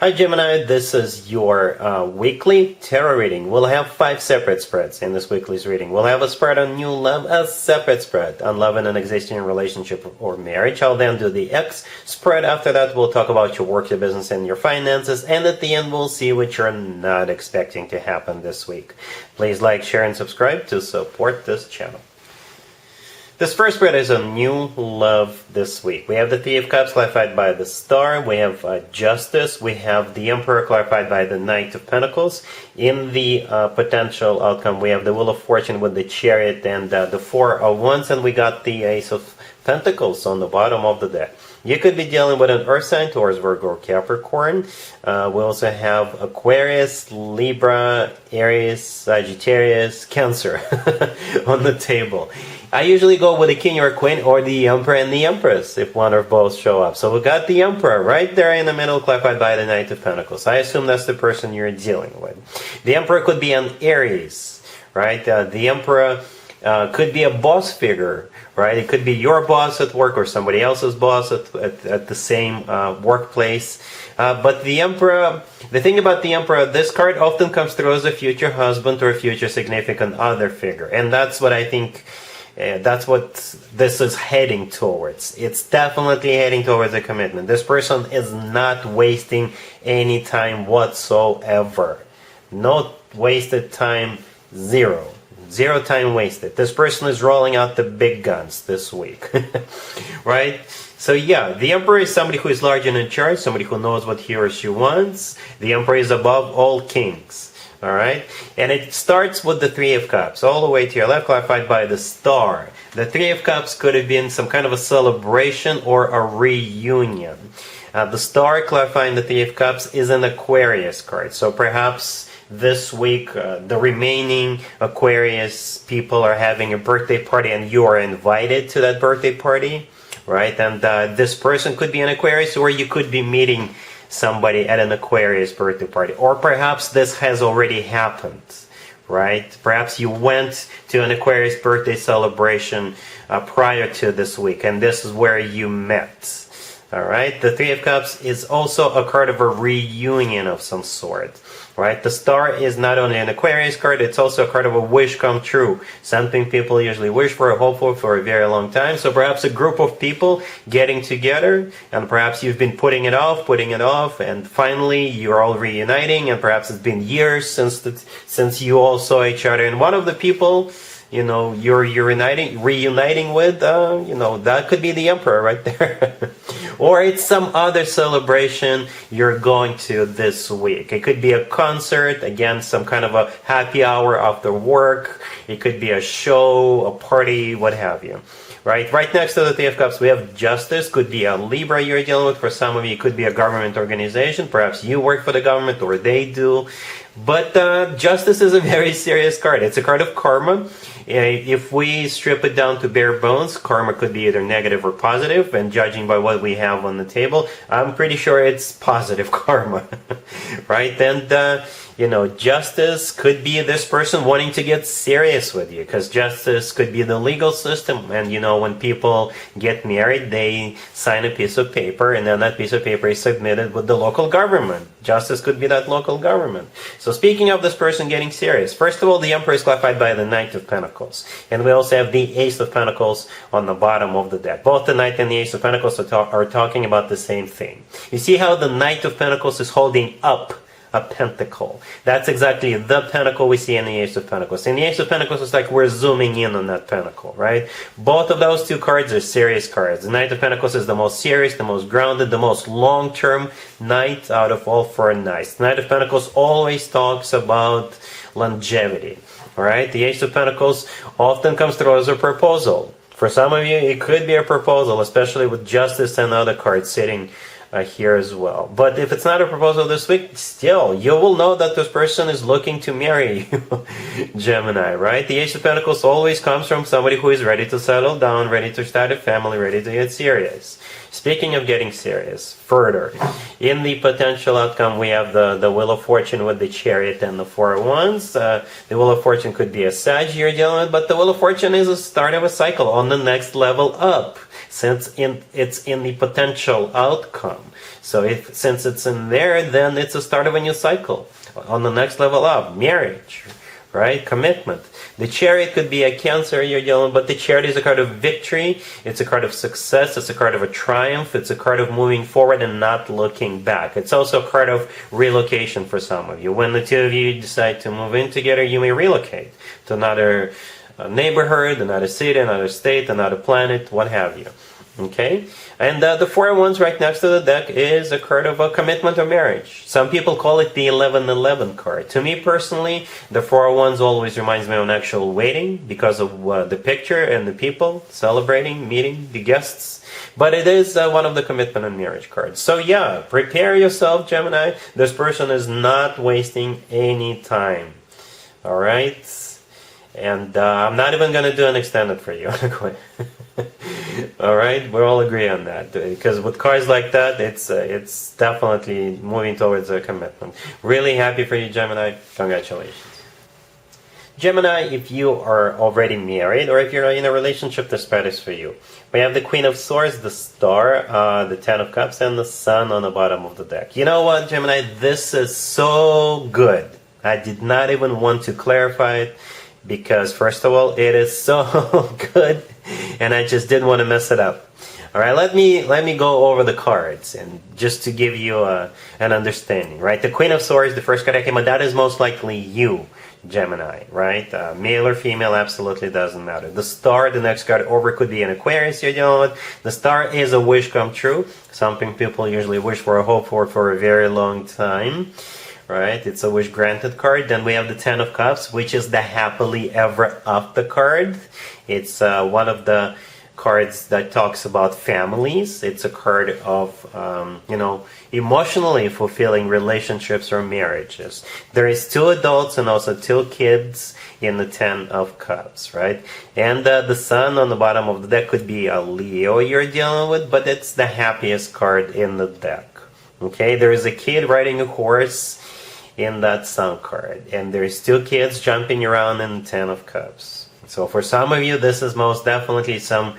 Hi Gemini, this is your weekly tarot reading. We'll have 5 separate spreads in this weekly's reading. We'll have a spread on new love, a separate spread on love in an existing relationship or marriage. I'll then do the X spread. After that, we'll talk about your work, your business, and your finances. And at the end, we'll see what you're not expecting to happen this week. Please like, share, and subscribe to support this channel. This first spread is on new love this week. We have the Three of Cups clarified by the Star. We have Justice. We have the Emperor clarified by the Knight of Pentacles. In the potential outcome, we have the Wheel of Fortune with the Chariot and the Four of Wands. And we got the Ace of Pentacles on the bottom of the deck. You could be dealing with an Earth sign, Taurus, Virgo, or Capricorn. We also have Aquarius, Libra, Aries, Sagittarius, Cancer on the table. I usually go with the King or Queen or the Emperor and the Empress if one or both show up. So we got the Emperor right there in the middle, clarified by the Knight of Pentacles. I assume that's the person you're dealing with. The Emperor could be an Aries, right? The Emperor could be a boss figure, right? It could be your boss at work or somebody else's boss at the same workplace. But the Emperor, the thing about the Emperor, this card often comes through as a future husband or a future significant other figure. And that's what I think, that's what this is heading towards. It's definitely heading towards a commitment. This person is not wasting any time whatsoever. No wasted time, zero. Zero time wasted. This person is rolling out the big guns this week. Right? So yeah, the Emperor is somebody who is large and in charge, somebody who knows what he or she wants. The Emperor is above all kings. Alright? And it starts with the Three of Cups, all the way to your left, clarified by the Star. The Three of Cups could have been some kind of a celebration or a reunion. The Star, clarifying the Three of Cups, is an Aquarius card. So perhaps this week, the remaining Aquarius people are having a birthday party and you are invited to that birthday party, right? And this person could be an Aquarius, or you could be meeting somebody at an Aquarius birthday party. Or perhaps this has already happened, right? Perhaps you went to an Aquarius birthday celebration prior to this week, and this is where you met. Alright, the Three of Cups is also a card of a reunion of some sort. Right, the Star is not only an Aquarius card, it's also a card of a wish come true. Something people usually wish for or hope for a very long time. So perhaps a group of people getting together, and perhaps you've been putting it off, and finally you're all reuniting, and perhaps it's been years since you all saw each other. And one of the people, you know, you're reuniting with, you know, that could be the Emperor right there. Or it's some other celebration you're going to this week. It could be a concert, again, some kind of a happy hour after work. It could be a show, a party, what have you. Right next to the Three of Cups, we have Justice. Could be a Libra you're dealing with. For some of you, it could be a government organization. Perhaps you work for the government, or they do. But Justice is a very serious card. It's a card of karma. If we strip it down to bare bones, karma could be either negative or positive. And judging by what we have on the table, I'm pretty sure it's positive karma. Right? And you know, Justice could be this person wanting to get serious with you, because Justice could be the legal system. And you know, when people get married, they sign a piece of paper, and then that piece of paper is submitted with the local government. Justice could be that local government. So speaking of this person getting serious, first of all, the Emperor is clarified by the Knight of Pentacles. And we also have the Ace of Pentacles on the bottom of the deck. Both the Knight and the Ace of Pentacles are talking about the same thing. You see how the Knight of Pentacles is holding up a pentacle. That's exactly the pentacle we see in the Ace of Pentacles. In the Ace of Pentacles, it's like we're zooming in on that pentacle, right? Both of those two cards are serious cards. The Knight of Pentacles is the most serious, the most grounded, the most long-term knight out of all 4 knights. The Knight of Pentacles always talks about longevity, all right? The Ace of Pentacles often comes through as a proposal. For some of you, it could be a proposal, especially with Justice and other cards sitting here as well. But if it's not a proposal this week, still, you will know that this person is looking to marry you, Gemini, right? The Ace of Pentacles always comes from somebody who is ready to settle down, ready to start a family, ready to get serious. Speaking of getting serious, further, in the potential outcome, we have the Wheel of Fortune with the Chariot and the Four of Wands. The Wheel of Fortune could be a Sag you're dealing with, but the Wheel of Fortune is a start of a cycle on the next level up. since it's in the potential outcome. So since it's in there, then it's the start of a new cycle on the next level up, marriage, right? Commitment. The Chariot could be a Cancer you're dealing, but the Chariot is a card of victory. It's a card of success. It's a card of a triumph. It's a card of moving forward and not looking back. It's also a card of relocation for some of you. When the two of you decide to move in together, you may relocate to another neighborhood, another city, another state, another planet, what have you. Okay? And the Four of Wands right next to the deck is a card of a commitment or marriage. Some people call it the 1111 card. To me personally, the Four of Wands always reminds me of an actual wedding because of the picture and the people celebrating, meeting the guests. But it is one of the commitment and marriage cards. So yeah, prepare yourself, Gemini. This person is not wasting any time. Alright? And I'm not even going to do an extended for you. Alright, we all agree on that. Because with cards like that, it's definitely moving towards a commitment. Really happy for you, Gemini. Congratulations. Gemini, if you are already married or if you're in a relationship, this spread is for you. We have the Queen of Swords, the Star, the Ten of Cups, and the Sun on the bottom of the deck. You know what, Gemini? This is so good. I did not even want to clarify it because, first of all, it is so good and I just didn't want to mess it up. All right, let me go over the cards and just to give you an understanding, right? The Queen of Swords, the first card that came out, that is most likely you, Gemini, right? Male or female, absolutely doesn't matter. The Star, the next card over, could be an Aquarius you're dealing with. The Star is a wish come true. Something people usually wish for or hope for a very long time. Right, it's a wish granted card. Then we have the Ten of Cups, which is the happily ever after card. It's one of the cards that talks about families. It's a card of emotionally fulfilling relationships or marriages. There is two adults and also two kids in the Ten of Cups, right? And the Sun on the bottom of the deck could be a Leo you're dealing with, but it's the happiest card in the deck. Okay, there is a kid riding a horse in that Sun card, and there's two kids jumping around in the Ten of Cups. So for some of you, this is most definitely some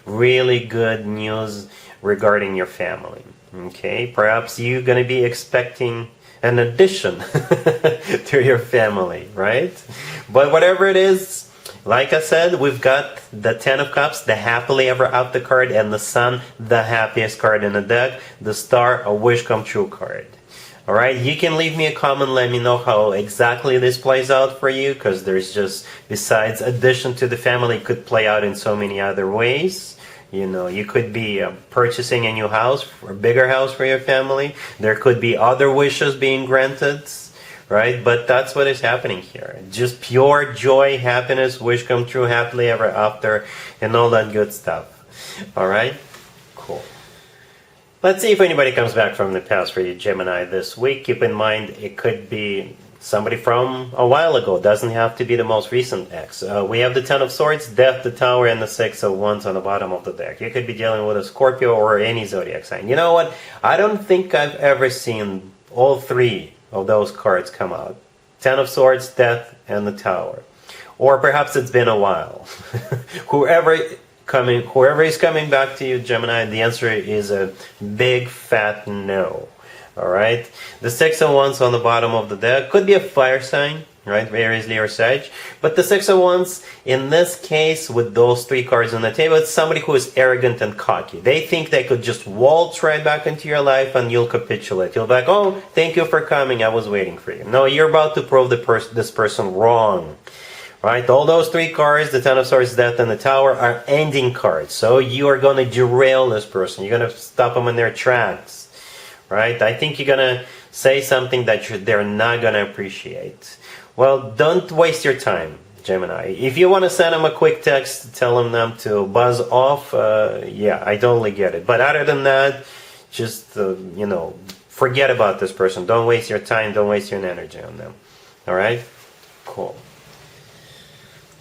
really good news regarding your family. Okay, perhaps you're going to be expecting an addition to your family, right? But whatever it is, like I said, we've got the Ten of Cups, the happily ever after card, and the Sun, the happiest card in the deck. The Star, a wish come true card. Alright, you can leave me a comment, let me know how exactly this plays out for you, because there's just, besides addition to the family, it could play out in so many other ways. You know, you could be purchasing a new house, or a bigger house for your family. There could be other wishes being granted, right? But that's what is happening here. Just pure joy, happiness, wish come true, happily ever after, and all that good stuff. Alright? Cool. Let's see if anybody comes back from the past for you, Gemini, this week. Keep in mind, it could be somebody from a while ago. Doesn't have to be the most recent ex. We have the Ten of Swords, Death, the Tower, and the Six of Wands on the bottom of the deck. You could be dealing with a Scorpio or any zodiac sign. You know what? I don't think I've ever seen all three of those cards come out. Ten of Swords, Death, and the Tower. Or perhaps it's been a while. Whoever is coming back to you, Gemini, the answer is a big fat no. Alright? The Six of Wands on the bottom of the deck could be a fire sign, right? Aries, Leo, Sag. But the Six of Wands, in this case, with those three cards on the table, it's somebody who is arrogant and cocky. They think they could just waltz right back into your life and you'll capitulate. You'll be like, oh, thank you for coming, I was waiting for you. No, you're about to prove this person wrong. Right? All those three cards, the Ten of Swords, Death, and the Tower, are ending cards. So you are going to derail this person. You're going to stop them in their tracks. Right? I think you're going to say something that they're not going to appreciate. Well, don't waste your time, Gemini. If you want to send them a quick text telling them to buzz off, yeah, I totally get it. But other than that, just, forget about this person. Don't waste your time. Don't waste your energy on them. All right? Cool.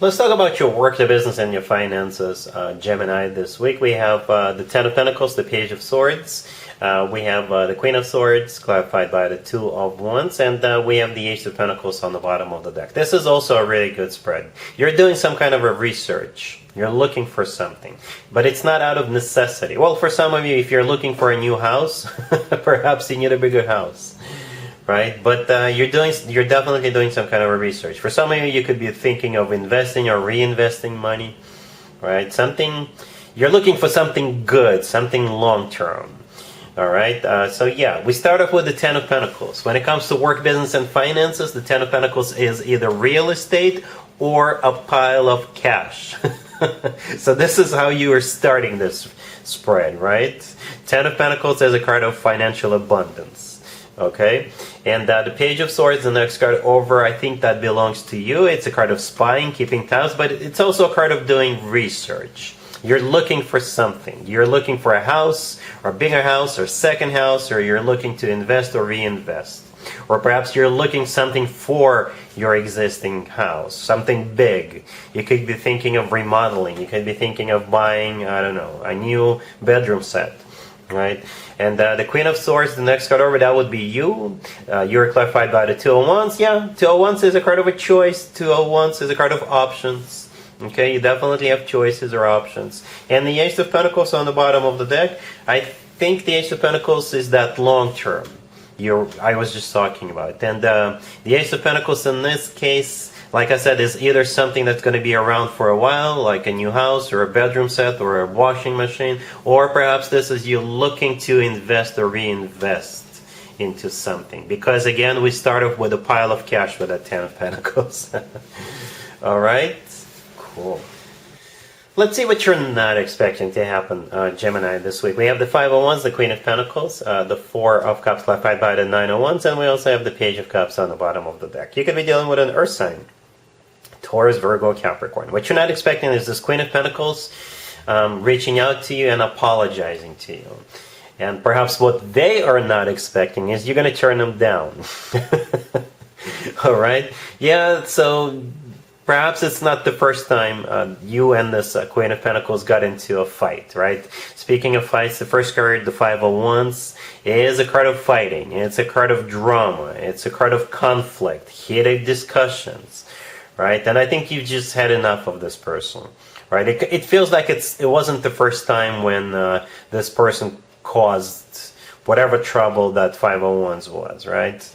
Let's talk about your work, the business, and your finances, Gemini. This week we have the Ten of Pentacles, the Page of Swords, We have the Queen of Swords clarified by the Two of Wands, and we have the Ace of Pentacles on the bottom of the deck. This is also a really good spread. You're doing some kind of a research. You're looking for something, but it's not out of necessity. Well, for some of you, if you're looking for a new house, perhaps you need a bigger house, right? But you're definitely doing some kind of a research. For some of you, you could be thinking of investing or reinvesting money, right? You're looking for something good, something long term. All right, so yeah, we start off with the Ten of Pentacles. When it comes to work, business, and finances, the Ten of Pentacles is either real estate or a pile of cash. So this is how you are starting this spread, right? Ten of Pentacles is a card of financial abundance. Okay, and the Page of Swords, the next card over, I think that belongs to you. It's a card of spying, keeping tabs, but it's also a card of doing research. You're looking for something. You're looking for a house, or a bigger house, or second house, or you're looking to invest or reinvest. Or perhaps you're looking something for your existing house, something big. You could be thinking of remodeling. You could be thinking of buying, I don't know, a new bedroom set, right? And the Queen of Swords, the next card over, that would be you. You're clarified by the Two of Wands. Yeah, Two of Wands is a card of a choice. Two of Wands is a card of options. Okay, you definitely have choices or options. And the Ace of Pentacles on the bottom of the deck, I think the Ace of Pentacles is that long term I was just talking about. And the Ace of Pentacles in this case, like I said, is either something that's going to be around for a while, like a new house or a bedroom set or a washing machine, or perhaps this is you looking to invest or reinvest into something. Because again, we start off with a pile of cash with that Ten of Pentacles. All right? Cool. Let's see what you're not expecting to happen, Gemini, this week. We have the Five of Wands, the Queen of Pentacles, the Four of Cups clarified by the Nine of Wands, and we also have the Page of Cups on the bottom of the deck. You could be dealing with an Earth sign, Taurus, Virgo, Capricorn. What you're not expecting is this Queen of Pentacles reaching out to you and apologizing to you. And perhaps what they are not expecting is you're going to turn them down. All right? Yeah, so perhaps it's not the first time you and this Queen of Pentacles got into a fight, right? Speaking of fights, the first card, the Five of Wands, is a card of fighting. It's a card of drama. It's a card of conflict, heated discussions, right? And I think you've just had enough of this person, right? It feels like it wasn't the first time when this person caused whatever trouble that Five of Wands was, right?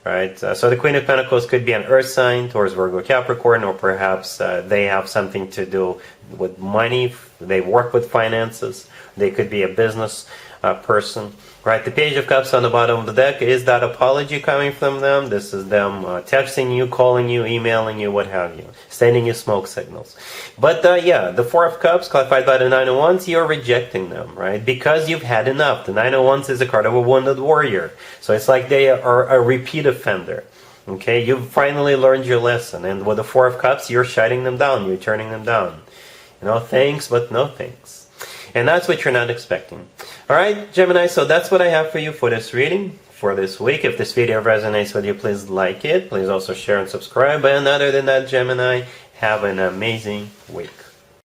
Right, so the Queen of Pentacles could be an Earth sign, Taurus, Virgo, Capricorn, or perhaps they have something to do with money. They work with finances. They could be a business person. Right, the Page of Cups on the bottom of the deck is that apology coming from them. This is them texting you, calling you, emailing you, what have you, sending you smoke signals. But yeah, the Four of Cups, clarified by the Nine of Wands, you're rejecting them, right? Because you've had enough. The Nine of Wands is a card of a wounded warrior. So it's like they are a repeat offender. Okay, you've finally learned your lesson. And with the Four of Cups, you're shutting them down. You're turning them down. You know, thanks, but no thanks. And that's what you're not expecting. Alright, Gemini, so that's what I have for you for this reading, for this week. If this video resonates with you, please like it. Please also share and subscribe. And other than that, Gemini, have an amazing week.